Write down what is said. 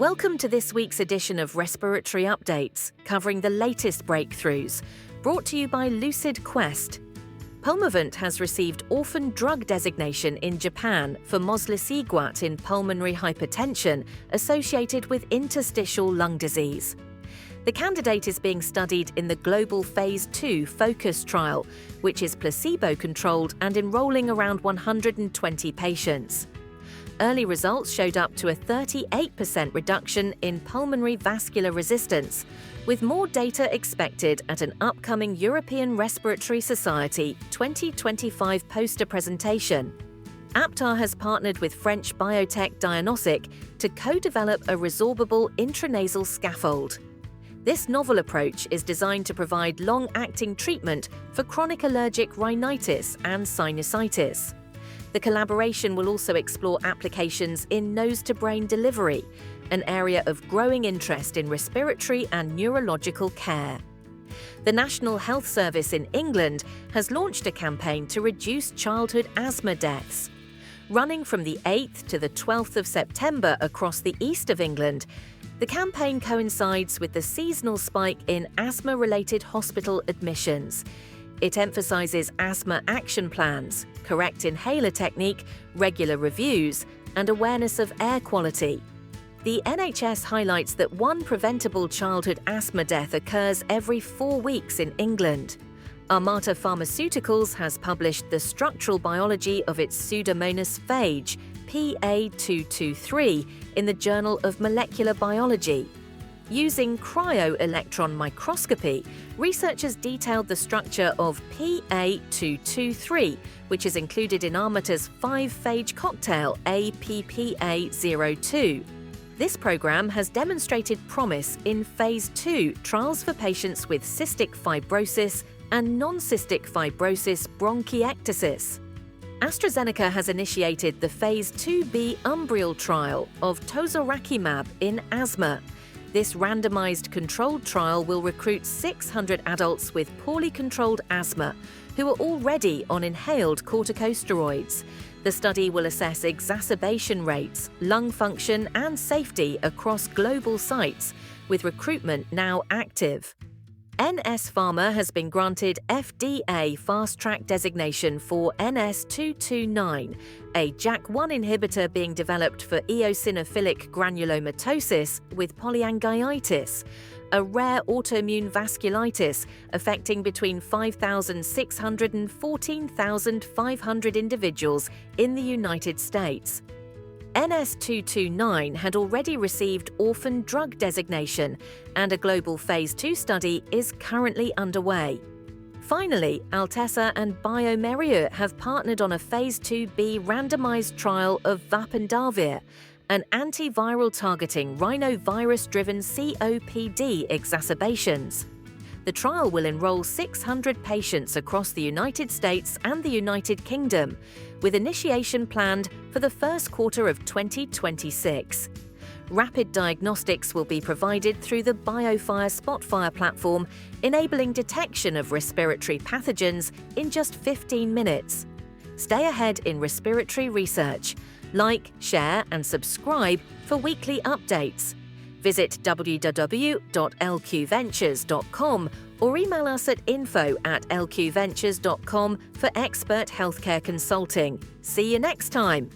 Welcome to this week's edition of Respiratory Updates, covering the latest breakthroughs, brought to you by Lucid Quest. Pulmovant has received Orphan Drug Designation in Japan for Mosliciguat in pulmonary hypertension associated with interstitial lung disease. The candidate is being studied in the global Phase 2 PHocus trial, which is placebo-controlled and enrolling around 120 patients. Early results showed up to a 38% reduction in pulmonary vascular resistance, with more data expected at an upcoming European Respiratory Society 2025 poster presentation. Aptar has partnered with French biotech Dianosic to co-develop a resorbable intranasal scaffold. This novel approach is designed to provide long-acting treatment for chronic allergic rhinitis and sinusitis. The collaboration will also explore applications in nose-to-brain delivery, an area of growing interest in respiratory and neurological care. The National Health Service in England has launched a campaign to reduce childhood asthma deaths. Running from the 8th to the 12th of September across the East of England, the campaign coincides with the seasonal spike in asthma-related hospital admissions. It emphasises asthma action plans, correct inhaler technique, regular reviews, and awareness of air quality. The NHS highlights that one preventable childhood asthma death occurs every 4 weeks in England. Armata Pharmaceuticals has published the structural biology of its Pseudomonas phage, PA223, in the Journal of Molecular Biology. Using cryo-electron microscopy, researchers detailed the structure of PA223, which is included in Armata's 5-phage cocktail APPA02. This program has demonstrated promise in Phase 2 trials for patients with cystic fibrosis and non-cystic fibrosis bronchiectasis. AstraZeneca has initiated the Phase 2b Umbriel trial of tozorakimab in asthma. This randomized controlled trial will recruit 600 adults with poorly controlled asthma who are already on inhaled corticosteroids. The study will assess exacerbation rates, lung function, and safety across global sites, with recruitment now active. NS Pharma has been granted FDA Fast Track designation for NS229, a JAK1 inhibitor being developed for eosinophilic granulomatosis with polyangiitis, a rare autoimmune vasculitis affecting between 5,600 and 14,500 individuals in the United States. NS229 had already received Orphan Drug Designation, and a global Phase 2 study is currently underway. Finally, Altesa and bioMérieux have partnered on a Phase 2b randomized trial of Vapendavir, an antiviral targeting rhinovirus-driven COPD exacerbations. The trial will enroll 600 patients across the United States and the United Kingdom, with initiation planned for the first quarter of 2026. Rapid diagnostics will be provided through the BioFire Spotfire platform, enabling detection of respiratory pathogens in just 15 minutes. Stay ahead in respiratory research. Like, share, and subscribe for weekly updates. Visit www.lqventures.com or email us at info@lqventures.com for expert healthcare consulting. See you next time.